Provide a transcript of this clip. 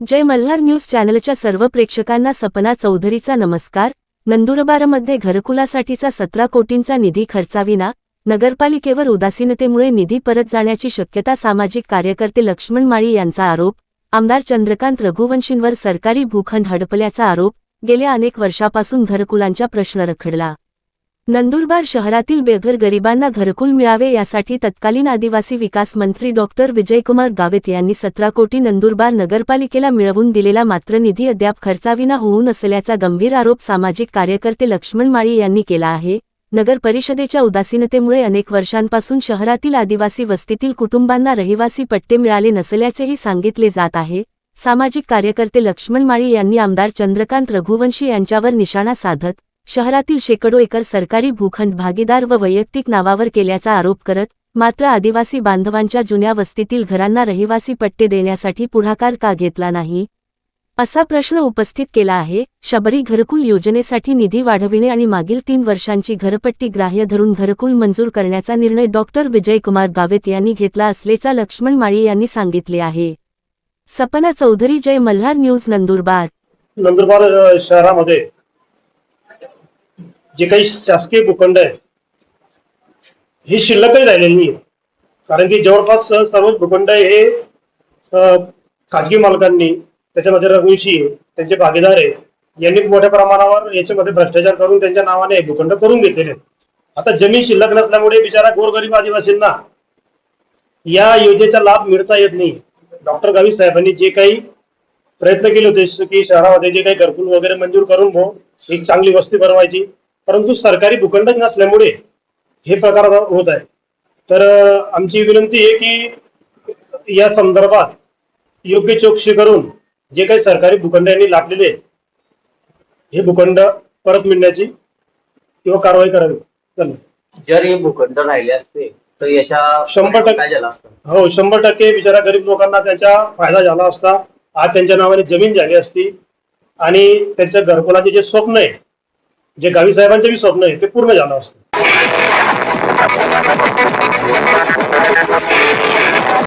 जय Malhar news चॅनलच्या सर्व प्रेक्षकांना सपना चौधरीचा नमस्कार। नंदुरबारमध्ये घरकुलासाठीचा 17 कोटींचा निधी खर्चाविना नगरपालिकेवर उदासीनतेमुळे निधी परत जाण्याची शक्यता सामाजिक कार्यकर्ते लक्ष्मण माळी यांचा आरोप। आमदार चंद्रकांत रघुवंशींवर सरकारी भूखंड हडपल्याचा आरोप। गेल्या अनेक वर्षापासून घरकुलांचा प्रश्न रखडला। नंदुरबार शहरातील बेघर गरिबांना घरकुल मिळावे यासाठी तत्कालीन आदिवासी विकास मंत्री डॉक्टर विजयकुमार गावित यांनी 17 कोटी नंदुरबार नगरपालिकेला मिळवून दिलेला, मात्र निधी अद्याप खर्चाविना होऊन असल्याचा गंभीर आरोप सामाजिक कार्यकर्ते लक्ष्मण माळी यांनी केला आहे। नगर परिषदेच्या उदासीनतेमुळे अनेक वर्षांपासून शहरातील आदिवासी वस्तीतील कुटुंबांना रहिवासी पट्टे मिळाले नसल्याचेही सांगितले जात आहे। सामाजिक कार्यकर्ते लक्ष्मण माळी यांनी आमदार चंद्रकांत रघुवंशी यांच्यावर निशाणा साधत शहरातील शेकडो एकर सरकारी भूखंड भागीदार व वैयक्तिक नावावर केल्याचा आरोप करत, मात्र आदिवासी बांधवांच्या जुन्या वस्तीतील घरांना रहिवासी पट्टे देण्यासाठी पुढाकार का घेतला नाही, असा प्रश्न उपस्थित केला आहे। शबरी घरकुल योजनेसाठी निधी वाढविणे आणि मागील 3 वर्षांची घरपट्टी ग्राह्य धरून घरकुल मंजूर करण्याचा निर्णय डॉक्टर विजयकुमार गावित यांनी घेतला असल्याचा लक्ष्मण माळी यांनी सांगितले आहे। सपना चौधरी, जय मल्हार न्यूज, नंदुरबार। नंदुरबार शहरामध्ये जे काही शासकीय भूखंड आहे ही शिल्लकही राहिलेली नाही, कारण की जवळपास सर्व भूखंड हे खाजगी मालकांनी, त्याच्यामध्ये रघुवंशी त्यांचे भागीदार आहे, यांनी मोठ्या प्रमाणावर याच्यामध्ये भ्रष्टाचार करून त्यांच्या नावाने भूखंड करून घेतलेले। आता जमीन शिल्लक नसल्यामुळे बिचारा गोरगरीब आदिवासींना या योजनेचा लाभ मिळता येत नाही। डॉक्टर गावित साहेबांनी जे काही प्रयत्न केले होते की शहरामध्ये जे काही घरकुल वगैरे मंजूर करून एक चांगली वस्ती बनवायची, परंतु सरकारी भूखंड नसल्यामुळे हे प्रकार होत आहे। तर आमची विनंती आहे की या संदर्भात योग्य चौकशी करून जे काही सरकारी भूखंड यांनी लाटलेले हे भूखंड परत मिळण्याची किंवा कारवाई करावी। जर हे भूखंड राहिले असते तर याच्या 100% काय झालं असतं? हो, 100% बिचारा गरीब लोकांना त्याचा फायदा झाला असता। आज त्यांच्या नावाने जमीन झाली असती आणि त्यांच्या घरकुलाचे जे स्वप्न आहे, जे गावित साहेबांचे बी स्वप्न आहे, ते पूर्ण झालं असतं।